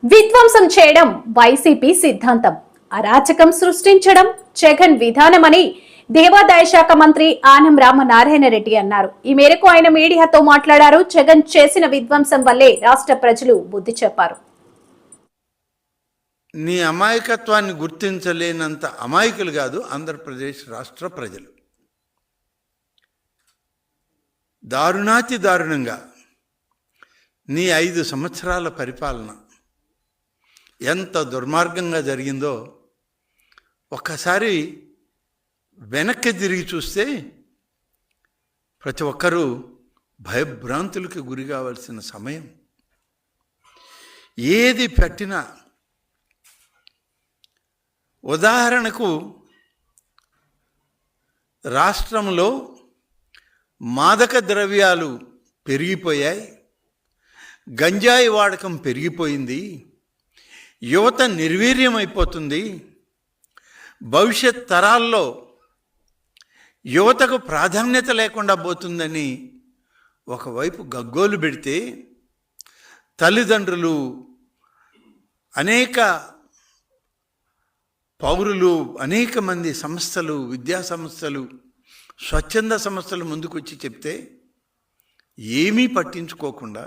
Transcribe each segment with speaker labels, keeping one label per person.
Speaker 1: విధ్వంసం చేయడం వైసీపీ సిద్ధాంతం, అరాచకం సృష్టించడం జగన్ విధానమని దేవాదాయ శాఖ మంత్రి ఆనం రామనారాయణ రెడ్డి అన్నారు. ఈ మేరకు ఆయన మీడియాతో మాట్లాడారు. జగన్ చేసిన విధ్వంసం వల్లే రాష్ట్ర ప్రజలు బుద్ధి చెప్పారు.
Speaker 2: నీ అమాయకత్వాన్ని గుర్తించలేనంత అమాయకులు కాదు ఆంధ్రప్రదేశ్ రాష్ట్ర ప్రజలు. దారుణాతి దారుణంగా నీ 5 సంవత్సరాల పరిపాలన ఎంత దుర్మార్గంగా జరిగిందో ఒక్కసారి వెనక్కి తిరిగి చూస్తే ప్రతి ఒక్కరూ భయభ్రాంతులకు గురి కావాల్సిన సమయం. ఏది పెట్టినా ఉదాహరణకు రాష్ట్రంలో మాదక ద్రవ్యాలు పెరిగిపోయాయి, గంజాయి వాడకం పెరిగిపోయింది, యువత నిర్వీర్యమైపోతుంది, భవిష్యత్ తరాల్లో యువతకు ప్రాధాన్యత లేకుండా పోతుందని ఒకవైపు గగ్గోలు పెడితే తల్లిదండ్రులు, అనేక పౌరులు, అనేక మంది సంస్థలు, విద్యా సంస్థలు, స్వచ్ఛంద సంస్థలు ముందుకొచ్చి చెప్తే ఏమీ పట్టించుకోకుండా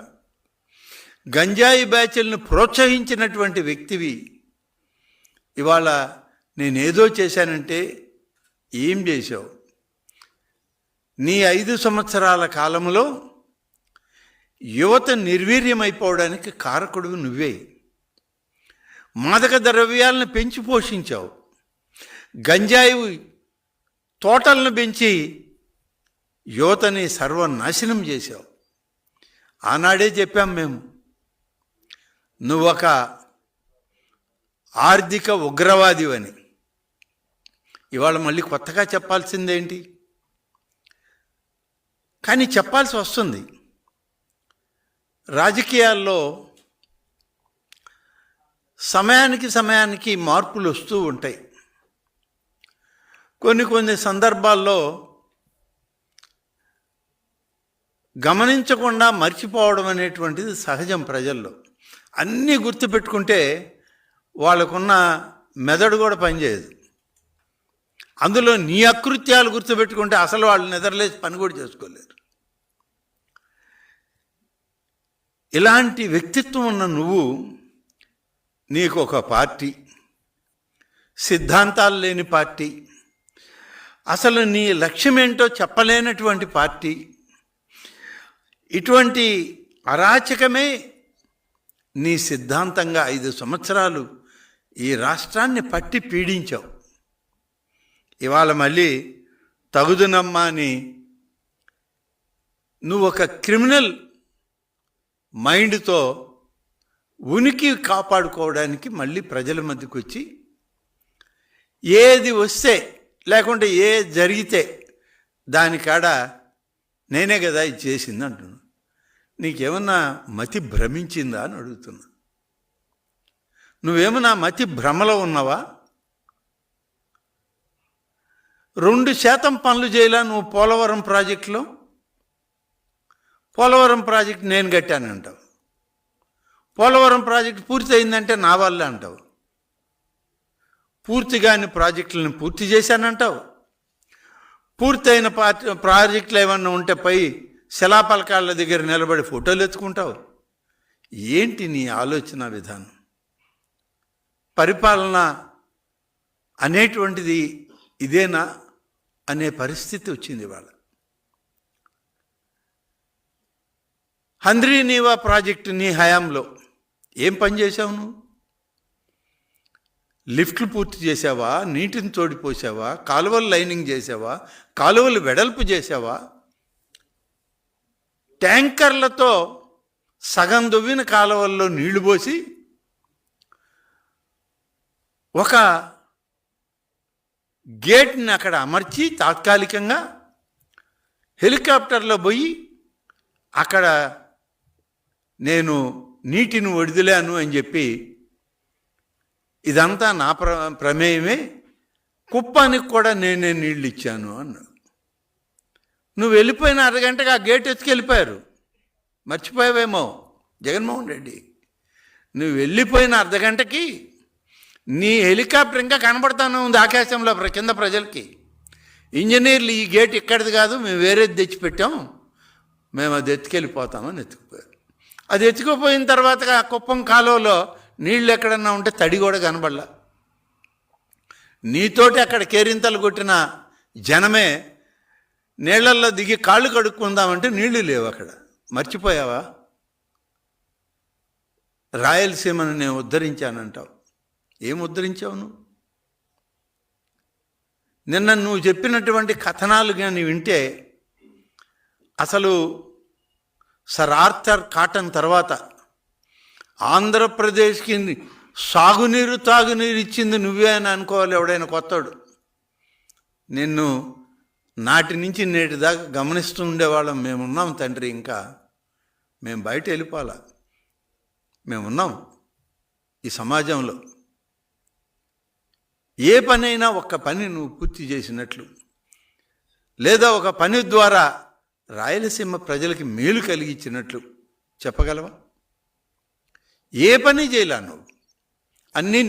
Speaker 2: గంజాయి బ్యాచ్లను ప్రోత్సహించినటువంటి వ్యక్తివి ఇవాళ నేనేదో చేశానంటే ఏం చేశావు? నీ 5 సంవత్సరాల కాలంలో యువత నిర్వీర్యమైపోవడానికి కారకుడు నువ్వే. మాదక ద్రవ్యాలను పెంచి పోషించావు, గంజాయి తోటలను పెంచి యువతని సర్వనాశనం చేశావు. ఆనాడే చెప్పాం మేము, నువ్వొక ఆర్థిక ఉగ్రవాదివని. ఇవాళ మళ్ళీ కొత్తగా చెప్పాల్సిందేంటి? కానీ చెప్పాల్సి వస్తుంది. రాజకీయాల్లో సమయానికి మార్పులు వస్తూ ఉంటాయి. కొన్ని సందర్భాల్లో గమనించకుండా మర్చిపోవడం అనేటువంటిది సహజం ప్రజల్లో. అన్నీ గుర్తుపెట్టుకుంటే వాళ్ళకున్న మెదడు కూడా పనిచేయదు. అందులో నీ అకృత్యాలు గుర్తుపెట్టుకుంటే అసలు వాళ్ళు నిద్రలేసి పని కూడా చేసుకోలేరు. ఇలాంటి వ్యక్తిత్వం ఉన్న నువ్వు, నీకు ఒక పార్టీ, సిద్ధాంతాలు లేని పార్టీ, అసలు నీ లక్ష్యం ఏంటో చెప్పలేనటువంటి పార్టీ, ఇటువంటి అరాచకమే నీ సిద్ధాంతంగా 5 సంవత్సరాలు ఈ రాష్ట్రాన్ని పట్టి పీడించావు. ఇవాళ మళ్ళీ తగుదునమ్మా అని నువ్వు ఒక క్రిమినల్ మైండ్తో ఉనికి కాపాడుకోవడానికి మళ్ళీ ప్రజల మధ్యకు వచ్చి ఏది వస్తే లేకుంటే ఏది జరిగితే దానికాడ నేనే కదా ఇది చేసింది అంటున్నా. నీకేమన్నా మతి భ్రమించిందా అని అడుగుతున్నా. నువ్వేమన్నా మతి భ్రమలో ఉన్నావా? 2% పనులు చేయలా నువ్వు పోలవరం ప్రాజెక్టులో. పోలవరం ప్రాజెక్టు నేను కట్టానంటావు. పోలవరం ప్రాజెక్టు పూర్తి అయిందంటే నా వల్లే అంటావు. పూర్తిగాని ప్రాజెక్టులను పూర్తి చేశానంటావు. పూర్తయిన ప్రాజెక్టులు ఏమన్నా ఉంటే పై శిలాపలకాళ్ళ దగ్గర నిలబడి ఫోటోలు ఎత్తుకుంటావు. ఏంటి నీ ఆలోచన విధానం? పరిపాలన అనేటువంటిది ఇదేనా అనే పరిస్థితి వచ్చింది ఇవాళ. హంద్రీనీవా ప్రాజెక్టు నీ హయాంలో ఏం పని చేశావు నువ్వు? లిఫ్ట్లు పూర్తి చేసావా? నీటిని తోడిపోసావా? కాలువలు లైనింగ్ చేసావా? కాలువలు వెడల్పు చేసావా? ట్యాంకర్లతో సగం దువ్విన కాలువల్లో నీళ్లు పోసి ఒక గేట్ని అక్కడ అమర్చి తాత్కాలికంగా హెలికాప్టర్లో పోయి అక్కడ నేను నీటిని వదిలాను అని చెప్పి ఇదంతా నా ప్రమేయమే, కుప్పానికి కూడా నేనే నీళ్ళు ఇచ్చాను అన్నాడు. నువ్వు వెళ్ళిపోయిన అరగంటగా ఆ గేట్ ఎత్తుకెళ్ళిపోయారు. మర్చిపోయావేమో జగన్మోహన్ రెడ్డి. నువ్వు వెళ్ళిపోయిన అర్ధగంటకి నీ హెలికాప్టర్ ఇంకా కనబడతానే ఉంది ఆకాశంలో కింద ప్రజలకి. ఇంజనీర్లు ఈ గేట్ ఇక్కడిది కాదు, మేము వేరేది తెచ్చిపెట్టాం, మేము అది ఎత్తుకెళ్ళిపోతామని ఎత్తుకుపోయారు. అది ఎత్తుకుపోయిన తర్వాత ఆ కుప్పం కాలువలో నీళ్ళు ఎక్కడన్నా ఉంటే తడి కూడా కనబడలా. నీతోటి అక్కడ కేరింతలు కొట్టిన జనమే నీళ్లల్లో దిగి కాళ్ళు కడుక్కుందామంటే నీళ్లు లేవు అక్కడ. మర్చిపోయావా? రాయలసీమను నేను ఉద్ధరించానంటావు. ఏం ఉద్ధరించావు నువ్వు? నిన్న నువ్వు చెప్పినటువంటి కథనాలు కానీ వింటే అసలు సర్ ఆర్థర్ కాటన్ తర్వాత ఆంధ్రప్రదేశ్కి సాగునీరు తాగునీరు ఇచ్చింది నువ్వే అని అనుకోవాలి ఎవడైనా కొత్తోడు. నిన్ను నాటి నుంచి నేటి దాకా గమనిస్తూ ఉండేవాళ్ళం. మేమున్నాం తండ్రి, ఇంకా మేము బయట వెళ్ళిపోవాలా, మేమున్నాం ఈ సమాజంలో. ఏ పనైనా ఒక్క పని నువ్వు పూర్తి చేసినట్లు, లేదా ఒక పని ద్వారా రాయలసీమ ప్రజలకి మేలు కలిగించినట్లు చెప్పగలవా? ఏ పని చేయలా నువ్వు. అన్నీ